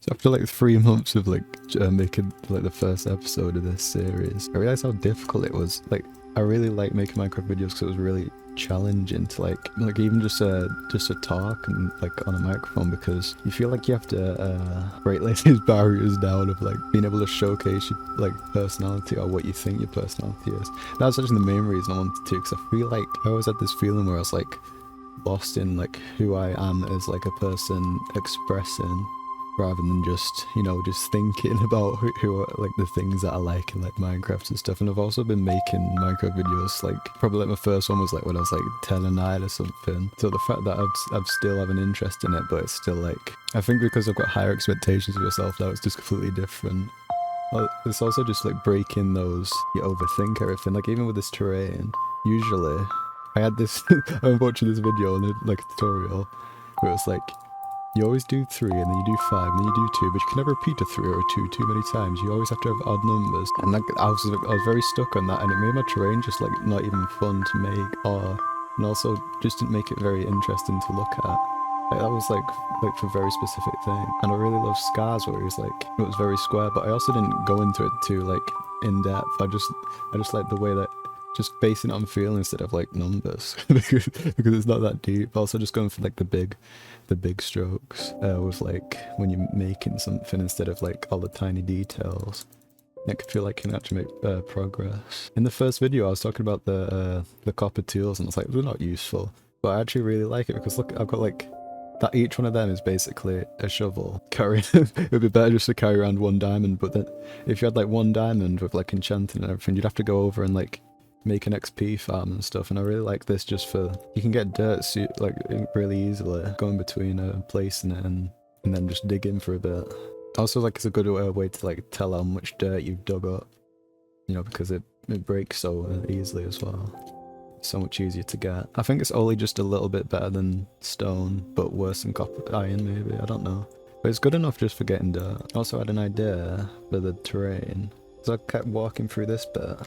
So after like 3 months of like making like the first episode of this series, I realized how difficult it was. Like, I really like making Minecraft videos because it was really challenging to like even just to talk and like on a microphone, because you feel like you have to break like these barriers down of like being able to showcase your like personality or what you think your personality is. That's actually the main reason I wanted to, because I feel like I always had this feeling where I was like lost in like who I am as like a person expressing, rather than just, you know, just thinking about who are like the things that I like in like Minecraft and stuff. And I've also been making Minecraft videos, like probably like my first one was like when I was like 10 or 9 or something. So the fact that I've still have an interest in it, but it's still like, I think because I've got higher expectations of myself now, it's just completely different. It's also just like breaking those, you overthink everything. Like even with this terrain, usually I had this, I'm watching this video on like a tutorial where it was like, you always do 3 and then you do 5 and then you do 2, but you can never repeat a 3 or a 2 too many times. You always have to have odd numbers. And like, I was very stuck on that, and it made my terrain just like not even fun to make, and also just didn't make it very interesting to look at. Like that was like for a very specific thing. And I really love Scars, where it was like, it was very square, but I also didn't go into it too like in depth. I just like the way that just basing it on feel instead of like numbers because it's not that deep. Also just going for like the big strokes with like when you're making something instead of like all the tiny details. It can feel like you can actually make progress. In the first video I was talking about the copper tools, and it's like they're not useful, but I actually really like it because look, I've got like that each one of them is basically a shovel. It would be better just to carry around 1 diamond, but then if you had like 1 diamond with like enchanting and everything, you'd have to go over and like make an XP farm and stuff. And I really like this just for, you can get dirt like really easily, going between placing it and then just dig in for a bit. Also, like, it's a good way to like tell how much dirt you've dug up, you know, because it breaks so easily as well. So much easier to get. I think it's only just a little bit better than stone, but worse than copper iron maybe, I don't know. But it's good enough just for getting dirt. Also had an idea for the terrain, so I kept walking through this bit,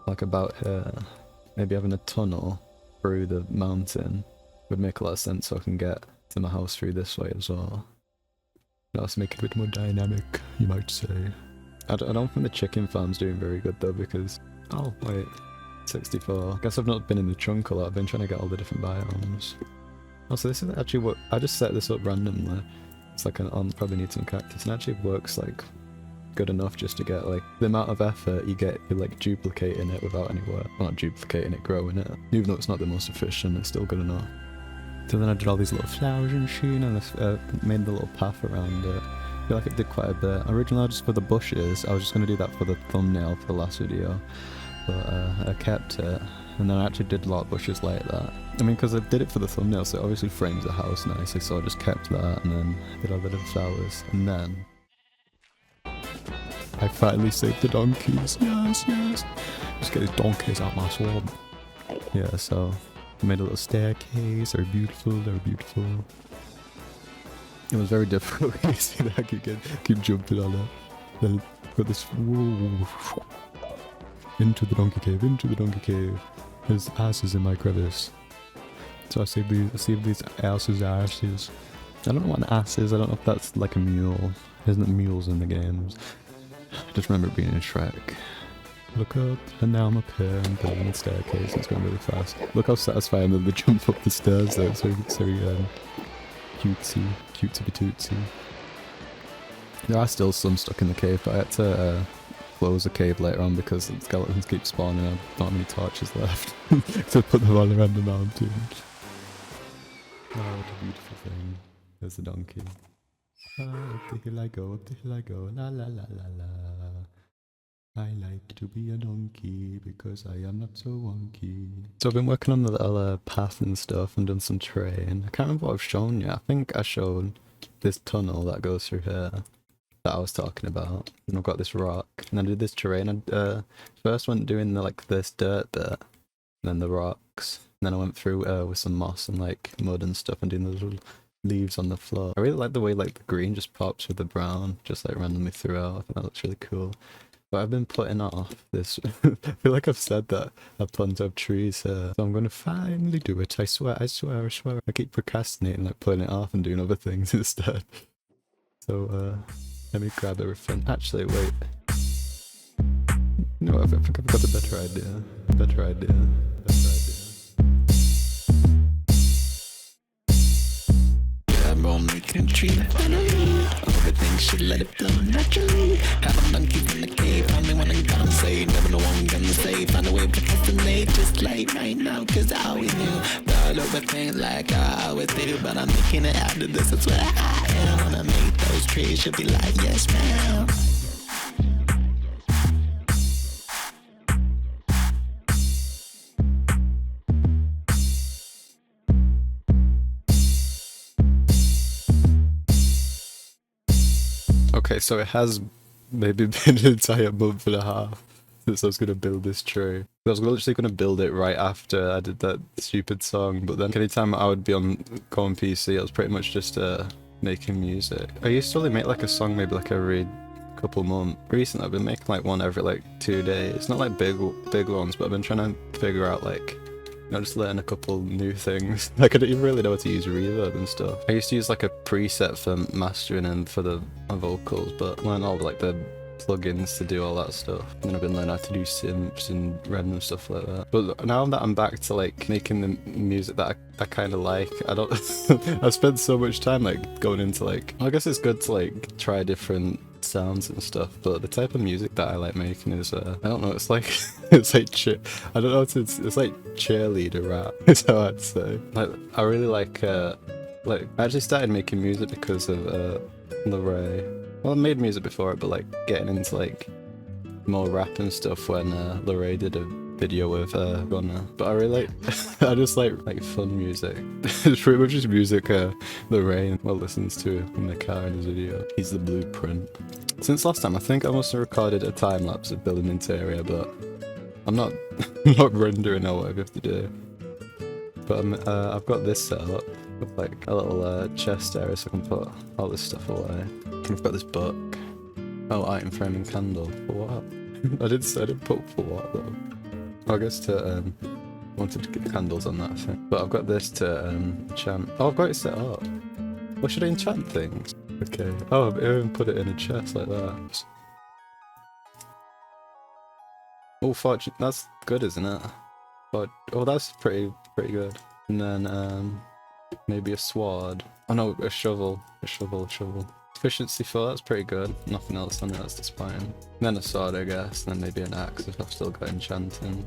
like about here, maybe having a tunnel through the mountain would make a lot of sense, so I can get to my house through this way as well. That's make it a bit more dynamic, you might say. I don't think the chicken farm's doing very good though, because, oh wait, 64. I guess I've not been in the trunk a lot. I've been trying to get all the different biomes. Also, this is actually what, I just set this up randomly. It's like I'll probably need some cactus, and actually works like good enough just to get like the amount of effort you get, you're like duplicating it without any work. Well, not duplicating it, growing it. Even though it's not the most efficient, it's still good enough. So then I did all these little flowers and shit, and I made the little path around it. I feel like it did quite a bit. Originally, just for the bushes, I was just going to do that for the thumbnail for the last video, but I kept it, and then I actually did a lot of bushes like that. I mean, because I did it for the thumbnail, so it obviously frames the house nicely, so I just kept that, and then did all the little flowers, and then I finally saved the donkeys. Yes, yes. Just get these donkeys out my swamp. Yeah, so I made a little staircase. They're beautiful. They're beautiful. It was very difficult. You see that I keep jumping on it. Then got this. Whoa, into the donkey cave. Into the donkey cave. There's asses in my crevice. So I saved these asses. I don't know what an ass is. I don't know if that's like a mule. Isn't it mules in the games? I just remember it being in Shrek. Look up, and now I'm up here and building a staircase. It's going really fast. Look how satisfying that they jump up the stairs though. It's very cutesy patootsy. There are still some stuck in the cave, but I had to close the cave later on because the skeletons keep spawning and I don't have any torches left to put them all around the mountain. Oh, what a beautiful thing. There's the donkey. Up the hill I go, la la la la la. I like to be a donkey because I am not so wonky. So I've been working on the little path and stuff and done some terrain. I can't remember what I've shown you. I think I showed this tunnel that goes through here that I was talking about. And I've got this rock. And I did this terrain. I first went doing like this dirt bit, and then the rocks. And then I went through with some moss and like mud and stuff and doing the little leaves on the floor. I really like the way like the green just pops with the brown, just like randomly throughout. I think that looks really cool. But I've been putting off this. I feel like I've said that I plan to have trees here, so I'm going to finally do it. I swear. I keep procrastinating, like putting it off and doing other things instead. So let me grab everything. Actually, wait. No, I think I've got a better idea. Better idea. Better idea. I'm on the country. Everything should let it flow naturally. Have a monkey in the cave. Find the one I'm gonna save. Never know one I'm gonna save. Find a way to fascinate. Just like right now, cause I always knew. Thought everything like I always do. But I'm making it out of this. That's what I am. When I make those trees, you'll be like, yes, ma'am. Okay, so it has maybe been an entire month and a half since I was going to build this tree. I was literally going to build it right after I did that stupid song, but then anytime I would be go on PC, I was pretty much just making music. I used to only make like a song maybe like every couple months. Recently I've been making like one every like 2 days. Not like big ones, but I've been trying to figure out like, you know, just learn a couple new things. Like I don't even really know how to use reverb and stuff. I used to use like a preset for mastering and for my vocals, but learn all like the plugins to do all that stuff. And then I've been learning how to do synths and random stuff like that. But now that I'm back to like making the music that I kind of like, I don't. I spent so much time like going into like. I guess it's good to like try different sounds and stuff, but the type of music that I like making is I don't know, it's like it's like I don't know, it's like cheerleader rap is how I'd say. Like I really like I actually started making music because of Lerray. Well, I made music before it, but like getting into like more rap and stuff when Lerray did a video with Gunna. But I really like I just like fun music. It's pretty much just music Lerray listens to in the car in his video. He's the blueprint. Since last time, I think I must have recorded a time lapse of building interior, but I'm not not rendering out whatever I have to do. But I've got this set up with like a little chest area so I can put all this stuff away. I've got this book. Oh, item frame and candle. For what? I didn't put for what though. I guess to wanted to get candles on that thing. But I've got this to enchant. Oh, I've got it set up. What should I enchant things? Okay. Oh, I've even put it in a chest like that. Oh, fortune. That's good, isn't it? But oh, that's pretty good. And then maybe a sword. Oh no, a shovel. A shovel. Efficiency 4, that's pretty good. Nothing else on it, that's disappointing. And then a sword, I guess, and then maybe an axe if I've still got enchanting.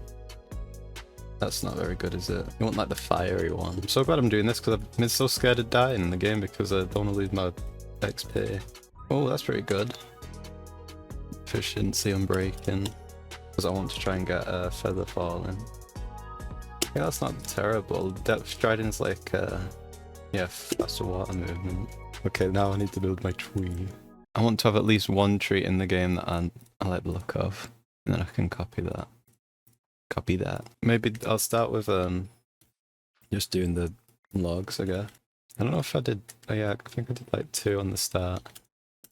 That's not very good, is it? You want like the fiery one. I'm so glad I'm doing this because I've been so scared of dying in the game because I don't want to lose my XP. Oh, that's pretty good. Efficiency unbreaking. Because I want to try and get a feather falling. Yeah, that's not terrible. Depth striding's like, yeah, faster water movement. Okay, now I need to build my tree. I want to have at least one tree in the game that I like the look of. And then I can copy that. Copy that. Maybe I'll start with just doing the logs, I guess. I don't know if I did, oh yeah, I think I did like 2 on the start.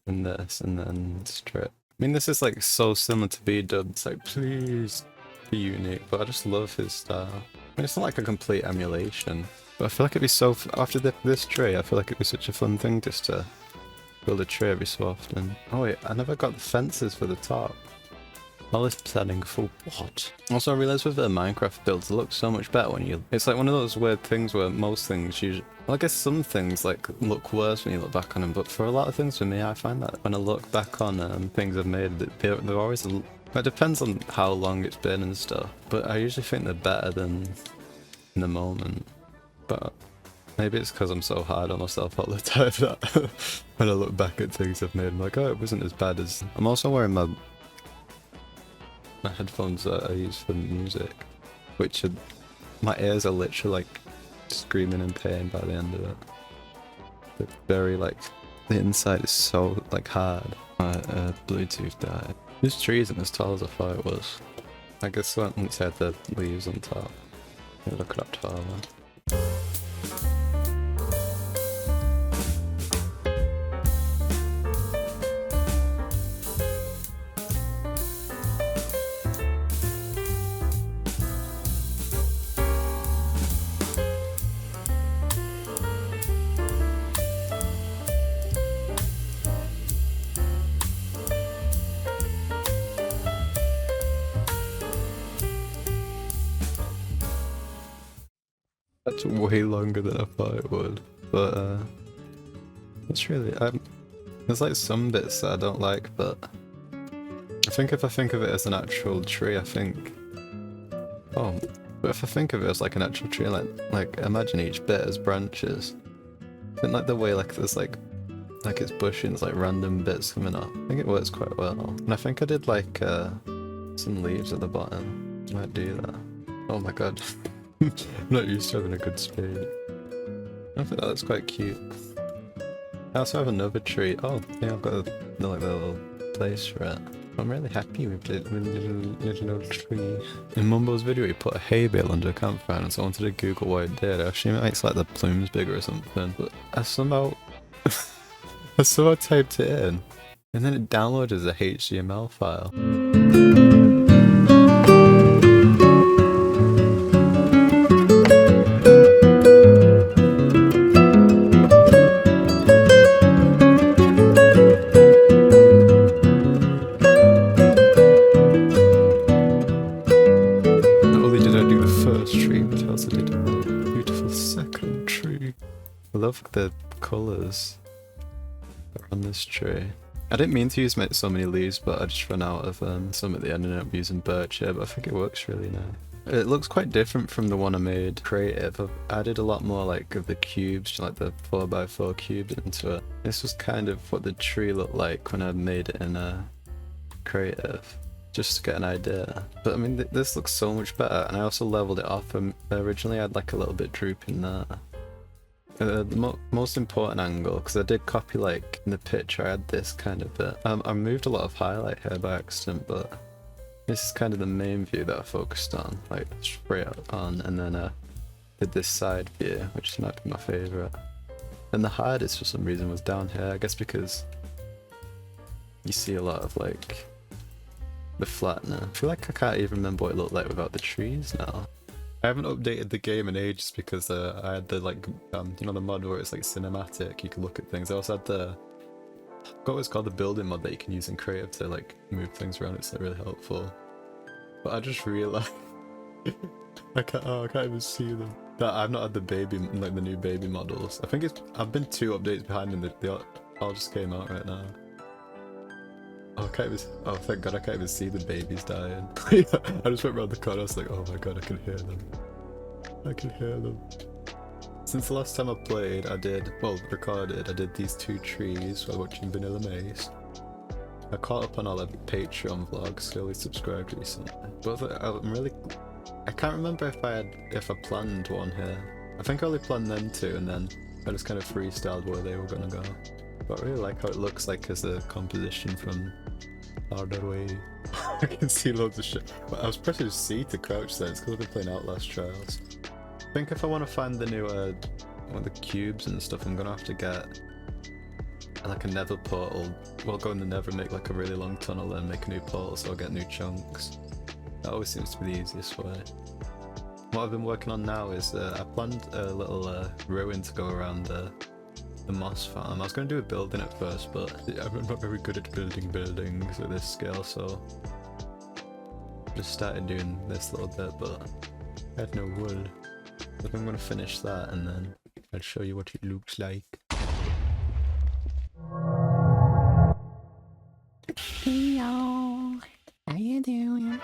And this, and then strip. I mean, this is like so similar to B-Dub. It's like, please be unique. But I just love his style. I mean, it's not like a complete emulation. But I feel like it'd be so, after this tree, I feel like it'd be such a fun thing just to build a tree every so often. Oh wait, I never got the fences for the top. All this setting for what? Also, I realised with the Minecraft builds, it looks so much better when you... It's like one of those weird things where most things usually... Well, I guess some things like look worse when you look back on them, but for a lot of things for me, I find that when I look back on things I've made, they're always... It depends on how long it's been and stuff, but I usually think they're better than in the moment. But maybe it's because I'm so hard on myself all the time that when I look back at things I've made, I'm like, oh, it wasn't as bad as... I'm also wearing my headphones that I use for music, which are... My ears are literally like screaming in pain by the end of it. It's very like... The inside is so like hard. My Bluetooth died. This tree isn't as tall as I thought it was. I guess once I had the leaves on top, it looked up taller. That's way longer than I thought it would. But it's really there's like some bits that I don't like, but I think if I think of it as an actual tree, I think but if I think of it as like an actual tree, like imagine each bit as branches. I think like the way like there's like it's bushy and there's like random bits coming up. I think it works quite well. And I think I did like some leaves at the bottom. I might do that. Oh my god. I'm not used to having a good spade. I think that looks quite cute. I also have another tree. Oh, yeah, I've got like the little place for it. I'm really happy with the little tree. In Mumbo's video, he put a hay bale under a campfire, and so I wanted to Google why it did. I assume it makes like the plumes bigger or something, but I somehow typed it in, and then it downloaded as a HTML file. I love the colours that are on this tree. I didn't mean to use so many leaves, but I just ran out of some at the end and ended up using birch here, but I think it works really nice. It looks quite different from the one I made creative. I've added a lot more like of the cubes, like the 4x4 cubes into it. This was kind of what the tree looked like when I made it in creative, just to get an idea. But I mean, this looks so much better, and I also leveled it off. Originally I had like a little bit drooping there. The most important angle, because I did copy like in the picture, I had this kind of bit. I moved a lot of highlight here by accident, but this is kind of the main view that I focused on, like straight on, and then did this side view, which might be my favourite. And the hardest for some reason was down here, I guess because you see a lot of like the flattener. I feel like I can't even remember what it looked like without the trees now. I haven't updated the game in ages because I had the like you know, the mod where it's like cinematic, you can look at things. I also had the, I forgot what it's called, the building mod that you can use in creative to like move things around. It's like really helpful. But I just realized I can't even see them. That I've not had the baby, like the new baby models. I think I've been 2 updates behind and they all just came out right now. Oh, I can't even, oh thank god I can't even see the babies dying. I just went around the corner, I was like, oh my god, I can hear them. I can hear them. Since the last time I played, I did these 2 trees while watching Vanilla Maze. I caught up on all the Patreon vlogs, so I only subscribed recently. But I can't remember if I planned one here. I think I only planned them 2 and then I just kind of freestyled where they were gonna go. But I really like how it looks like as a composition from Harder Way. I can see loads of shit. But I was pressing C to crouch there, it's because I've been playing Outlast Trials. I think if I want to find the new one of the cubes and stuff, I'm gonna have to get like a nether portal. Well, go in the nether and make like a really long tunnel and make a new portal so I'll get new chunks. That always seems to be the easiest way. What I've been working on now is I planned a little ruin to go around the moss farm. I was going to do a building at first, but I'm not very good at building buildings at this scale, so just started doing this little bit, but I had no wood. I think I'm going to finish that and then I'll show you what it looks like. Hey y'all, how you doing?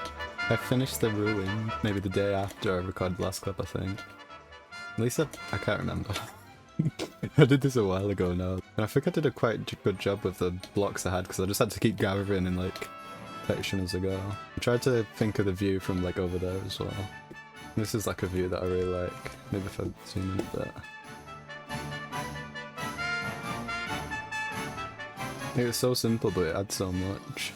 I finished the ruin maybe the day after I recorded the last clip, I think. At least I can't remember. I did this a while ago now, and I think I did a quite good job with the blocks I had because I just had to keep gathering in like section as I go. I tried to think of the view from like over there as well. This is like a view that I really like. Maybe if I zoom in a bit. It was so simple, but it adds so much.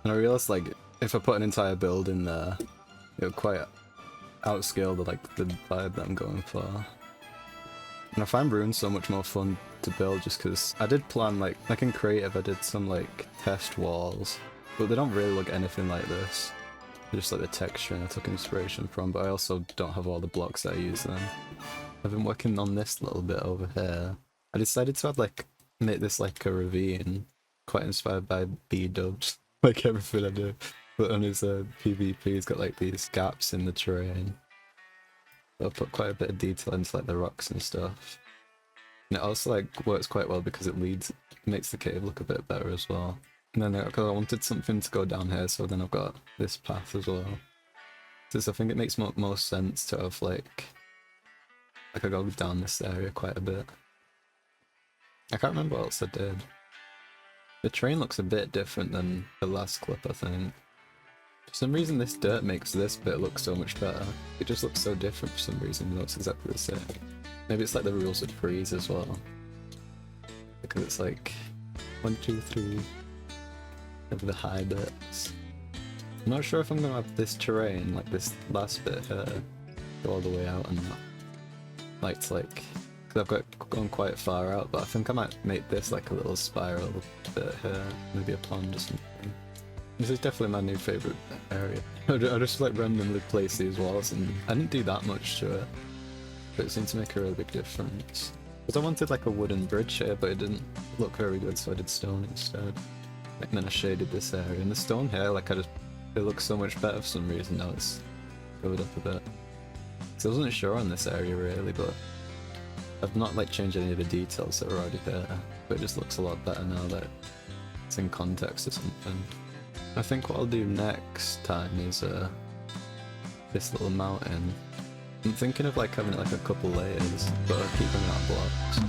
And I realised like if I put an entire building there, it would quite outscale the vibe that I'm going for. And I find ruins so much more fun to build just because I did plan like in creative I did some like test walls, but they don't really look anything like this. They're just like the texture and I took inspiration from, but I also don't have all the blocks that I use then. I've been working on this little bit over here. I decided to make this like a ravine, quite inspired by B-dubs, like everything I do. But on his PvP he's got like these gaps in the terrain. I'll put quite a bit of detail into like the rocks and stuff. And it also like works quite well because it makes the cave look a bit better as well. And then because I wanted something to go down here, so then I've got this path as well. So I think it makes most sense to have like I go down this area quite a bit. I can't remember what else I did. The train looks a bit different than the last clip, I think. For some reason this dirt makes this bit look so much better. It just looks so different for some reason, it looks exactly the same. Maybe it's like the rules of freeze as well. Because it's like 1, 2, 3 of the high bits. I'm not sure if I'm gonna have this terrain, like this last bit here, go all the way out and not. Like it's like, because I've gone quite far out, but I think I might make this like a little spiral bit here, maybe a pond or something. This is definitely my new favourite area. I just like randomly place these walls and I didn't do that much to it, but it seemed to make a really big difference. Because I wanted like a wooden bridge here, but it didn't look very good, so I did stone instead. And then I shaded this area, and the stone here, like it looks so much better for some reason now it's covered up a bit. So I wasn't sure on this area really, but I've not like changed any of the details that were already there, but it just looks a lot better now that it's in context or something. I think what I'll do next time is this little mountain. I'm thinking of like having it like a couple layers, but I'll keep running out of blocks.